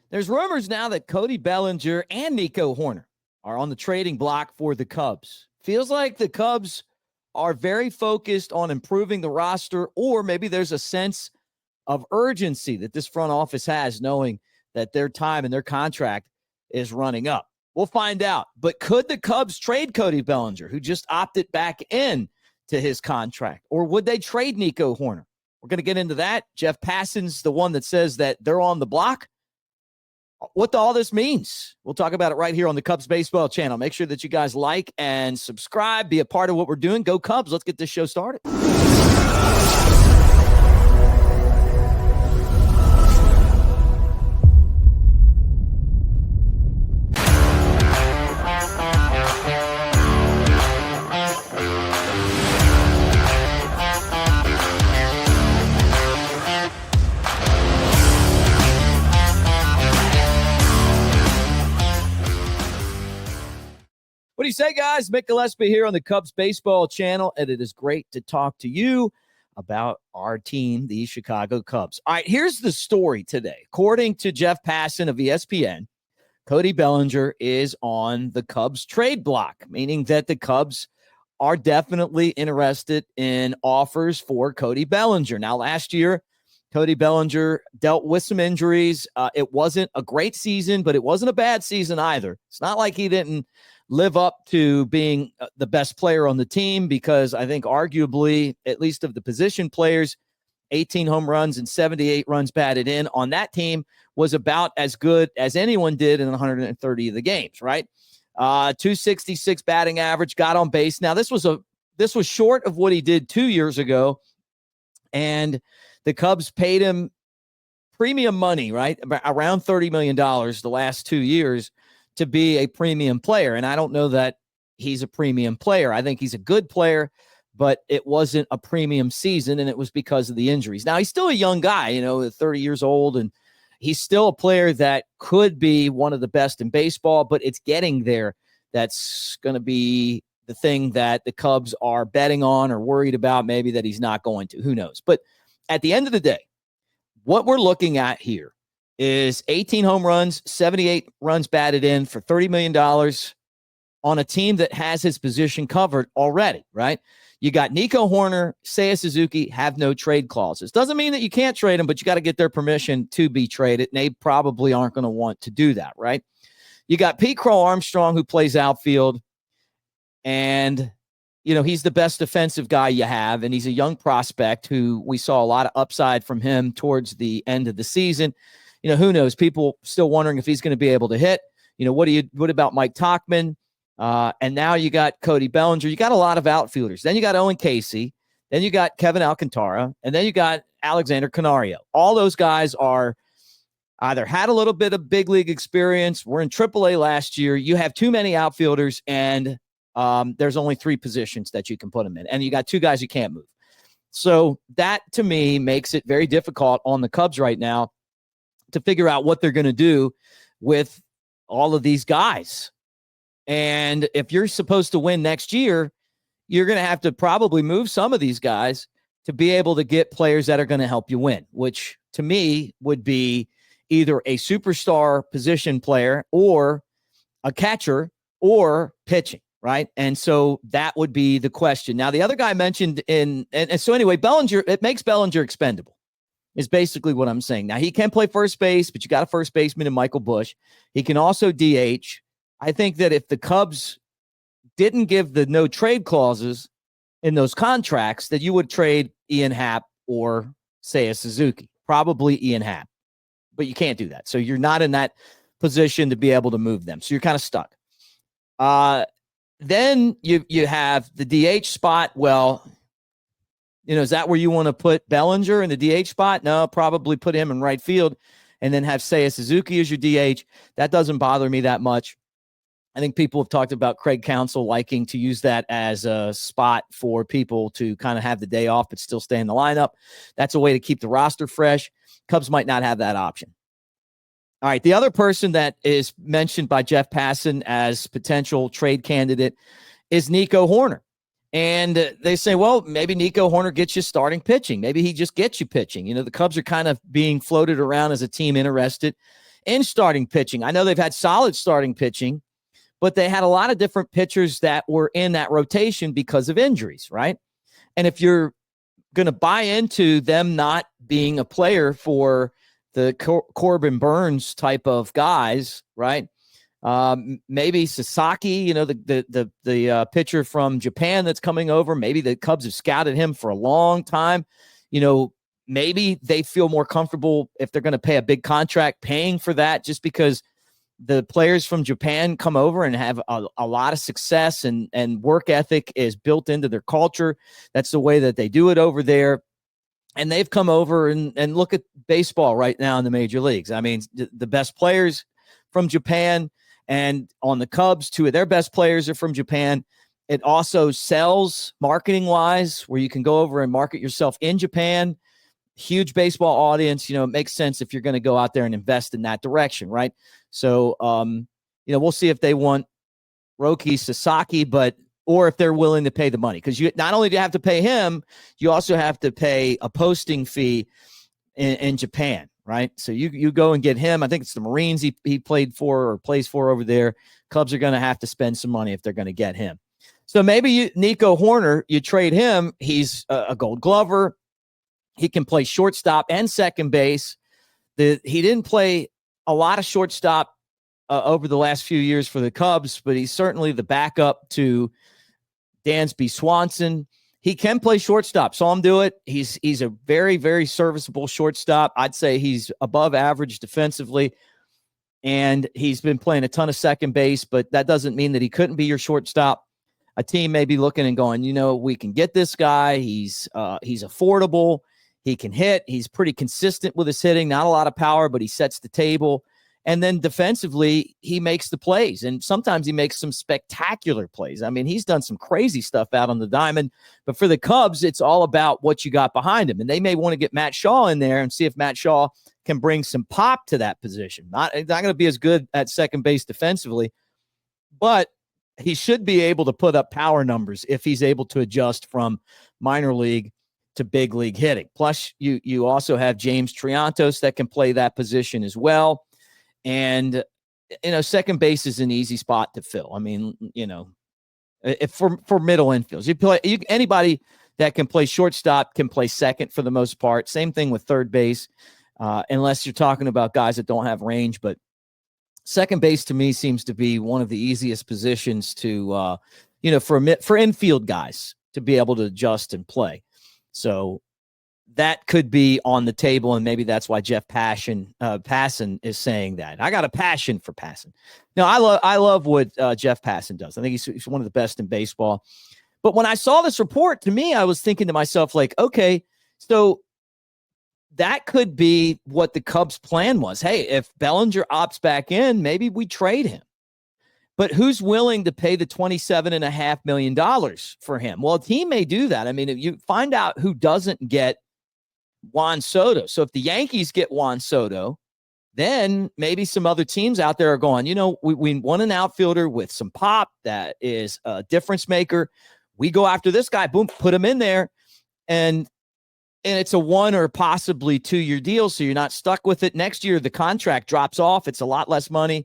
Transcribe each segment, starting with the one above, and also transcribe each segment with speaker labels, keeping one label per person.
Speaker 1: There's rumors now that Cody Bellinger and Nico Hoerner are on the trading block for the Cubs. Feels like the Cubs are very focused on improving the roster, or maybe there's a sense of urgency that this front office has, knowing that their time and their contract is running up. We'll find out. But could the Cubs trade Cody Bellinger, who just opted back in to his contract? Or would they trade Nico Hoerner? We're going to get into that. Jeff Passan's the one that says that they're on the block. What all this means, we'll talk about it right here on the Cubs Baseball channel. Make sure that you guys like and subscribe, be a part of what we're doing. Go Cubs. Let's get this show started. What do you say, guys? Mick Gillespie here on the Cubs Baseball channel, and it is great to talk to you about our team, the Chicago Cubs. All right, here's the story today. According to Jeff Passan of ESPN, Cody Bellinger is on the Cubs trade block, meaning that the Cubs are definitely interested in offers for Cody Bellinger. Now, last year, Cody Bellinger dealt with some injuries. It wasn't a great season, but it wasn't a bad season either. It's not like he didn't live up to being the best player on the team, because I think arguably, at least of the position players, 18 home runs and 78 runs batted in on that team was about as good as anyone did in 130 of the games, right? 266 batting average, got on base. Now, this was short of what he did 2 years ago, and the Cubs paid him premium money, right? Around $30 million the last 2 years to be a premium player. And I don't know that he's a premium player. I think he's a good player, but it wasn't a premium season, and it was because of the injuries. Now, he's still a young guy, 30 years old, and he's still a player that could be one of the best in baseball, but it's getting there. That's going to be the thing that the Cubs are betting on or worried about, maybe that he's not going to. Who knows? But at the end of the day, what we're looking at here is 18 home runs, 78 runs batted in for $30 million on a team that has his position covered already, right? You got Nico Hoerner, Seiya Suzuki have no trade clauses. Doesn't mean that you can't trade them, but you got to get their permission to be traded, and they probably aren't going to want to do that, right? You got Pete Crow Armstrong, who plays outfield, and he's the best defensive guy you have, and he's a young prospect who we saw a lot of upside from him towards the end of the season. Who knows? People still wondering if he's going to be able to hit. What about Mike Tauchman? And now you got Cody Bellinger. You got a lot of outfielders. Then you got Owen Casey. Then you got Kevin Alcantara. And then you got Alexander Canario. All those guys are either had a little bit of big league experience, were in AAA last year. You have too many outfielders, and there's only 3 positions that you can put them in. And you got 2 guys you can't move. So that, to me, makes it very difficult on the Cubs right now to figure out what they're going to do with all of these guys. And if you're supposed to win next year, you're going to have to probably move some of these guys to be able to get players that are going to help you win, which to me would be either a superstar position player or a catcher or pitching, right? And so that would be the question. Now, the other guy mentioned and so anyway, Bellinger, it makes Bellinger expendable, is basically what I'm saying. Now, he can play first base, but you got a first baseman in Michael Busch. He can also DH. I think that if the Cubs didn't give the no trade clauses in those contracts, that you would trade Ian Happ or Seiya Suzuki, probably Ian Happ. But you can't do that. So you're not in that position to be able to move them. So you're kind of stuck. Then you have the DH spot. Well, is that where you want to put Bellinger in the DH spot? No, probably put him in right field and then have Seiya Suzuki as your DH. That doesn't bother me that much. I think people have talked about Craig Counsell liking to use that as a spot for people to kind of have the day off but still stay in the lineup. That's a way to keep the roster fresh. Cubs might not have that option. All right, the other person that is mentioned by Jeff Passan as potential trade candidate is Nico Hoerner. And they say, well, maybe Nico Hoerner gets you starting pitching. Maybe he just gets you pitching. The Cubs are kind of being floated around as a team interested in starting pitching. I know they've had solid starting pitching, but they had a lot of different pitchers that were in that rotation because of injuries, right? And if you're going to buy into them not being a player for the Corbin Burns type of guys, right? Maybe Sasaki, the pitcher from Japan that's coming over. Maybe the Cubs have scouted him for a long time. Maybe they feel more comfortable if they're going to pay a big contract paying for that, just because the players from Japan come over and have a lot of success, and work ethic is built into their culture. That's the way that they do it over there. And they've come over and look at baseball right now in the major leagues. I mean, the best players from Japan, and on the Cubs, 2 of their best players are from Japan. It also sells marketing-wise, where you can go over and market yourself in Japan. Huge baseball audience. It makes sense if you're going to go out there and invest in that direction, right? So, we'll see if they want Roki Sasaki, or if they're willing to pay the money. Because you not only do you have to pay him, you also have to pay a posting fee in Japan, right? So you go and get him. I think it's the Marines he played for or plays for over there. Cubs are going to have to spend some money if they're going to get him. So maybe Nico Hoerner, you trade him. He's a Gold Glover. He can play shortstop and second base. He didn't play a lot of shortstop over the last few years for the Cubs, but he's certainly the backup to Dansby Swanson. He can play shortstop. Saw him do it. He's a very, very serviceable shortstop. I'd say he's above average defensively, and he's been playing a ton of second base, but that doesn't mean that he couldn't be your shortstop. A team may be looking and going, we can get this guy. He's affordable. He can hit. He's pretty consistent with his hitting. Not a lot of power, but he sets the table. And then defensively, he makes the plays. And sometimes he makes some spectacular plays. I mean, he's done some crazy stuff out on the diamond. But for the Cubs, it's all about what you got behind him. And they may want to get Matt Shaw in there and see if Matt Shaw can bring some pop to that position. Not going to be as good at second base defensively, but he should be able to put up power numbers if he's able to adjust from minor league to big league hitting. Plus, you also have James Triantos that can play that position as well. And, second base is an easy spot to fill. I mean, if for middle infields, anybody that can play shortstop can play second for the most part. Same thing with third base, unless you're talking about guys that don't have range. But second base to me seems to be one of the easiest positions to, for infield guys to be able to adjust and play. So that could be on the table, and maybe that's why Jeff Passan is saying that. I got a passion for Passan. Now, I love what Jeff Passan does. I think he's one of the best in baseball. But when I saw this report, to me, I was thinking to myself, like, okay, so that could be what the Cubs' plan was. Hey, if Bellinger opts back in, maybe we trade him. But who's willing to pay the $27.5 million for him? Well, a team may do that. I mean, if you find out who doesn't get Juan Soto. So if the Yankees get Juan Soto, then maybe some other teams out there are going, we want an outfielder with some pop that is a difference maker. We go after this guy, boom, put him in there. And it's a 1 or possibly 2-year deal, so you're not stuck with it. Next year, the contract drops off. It's a lot less money.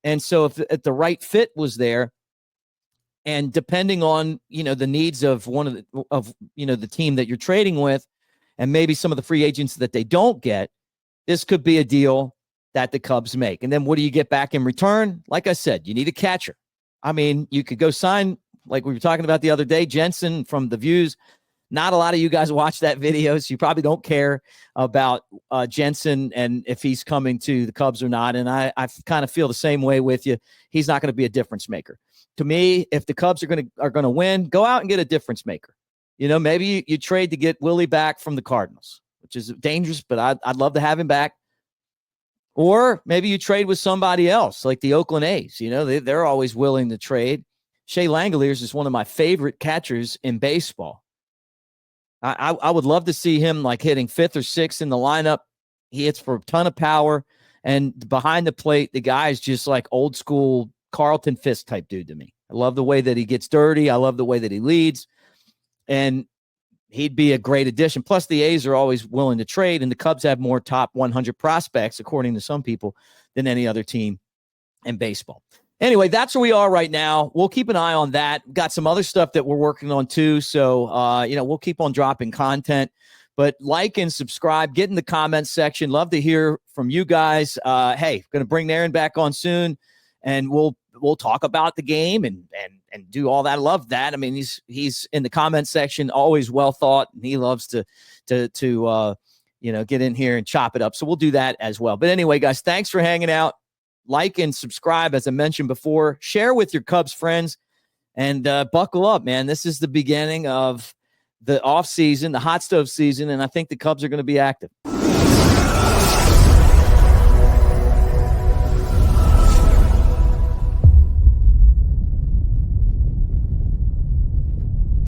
Speaker 1: And so if the right fit was there, and depending on, the needs of the team that you're trading with, and maybe some of the free agents that they don't get, this could be a deal that the Cubs make. And then what do you get back in return? Like I said, you need a catcher. I mean, you could go sign, like we were talking about the other day, Jensen from The Views. Not a lot of you guys watch that video, so you probably don't care about Jensen and if he's coming to the Cubs or not. And I kind of feel the same way with you. He's not going to be a difference maker. To me, if the Cubs are going to win, go out and get a difference maker. Maybe you trade to get Willie back from the Cardinals, which is dangerous, but I'd love to have him back. Or maybe you trade with somebody else, like the Oakland A's. They're always willing to trade. Shea Langoliers is one of my favorite catchers in baseball. I would love to see him like hitting 5th or 6th in the lineup. He hits for a ton of power, and behind the plate, the guy is just like old school Carlton Fisk type dude to me. I love the way that he gets dirty. I love the way that he leads, and he'd be a great addition. Plus, the A's are always willing to trade, and the Cubs have more top 100 prospects, according to some people, than any other team in baseball. Anyway, that's where we are right now. We'll keep an eye on that. Got some other stuff that we're working on too. So, we'll keep on dropping content. But like and subscribe, get in the comments section. Love to hear from you guys. Hey, going to bring Aaron back on soon, and we'll talk about the game and do all that. I love that. I mean, he's in the comment section, always well thought, and he loves to get in here and chop it up. So we'll do that as well. But anyway, guys, thanks for hanging out. Like and subscribe, as I mentioned before. Share with your Cubs friends, and buckle up, man. This is the beginning of the off season, the hot stove season, and I think the Cubs are going to be active.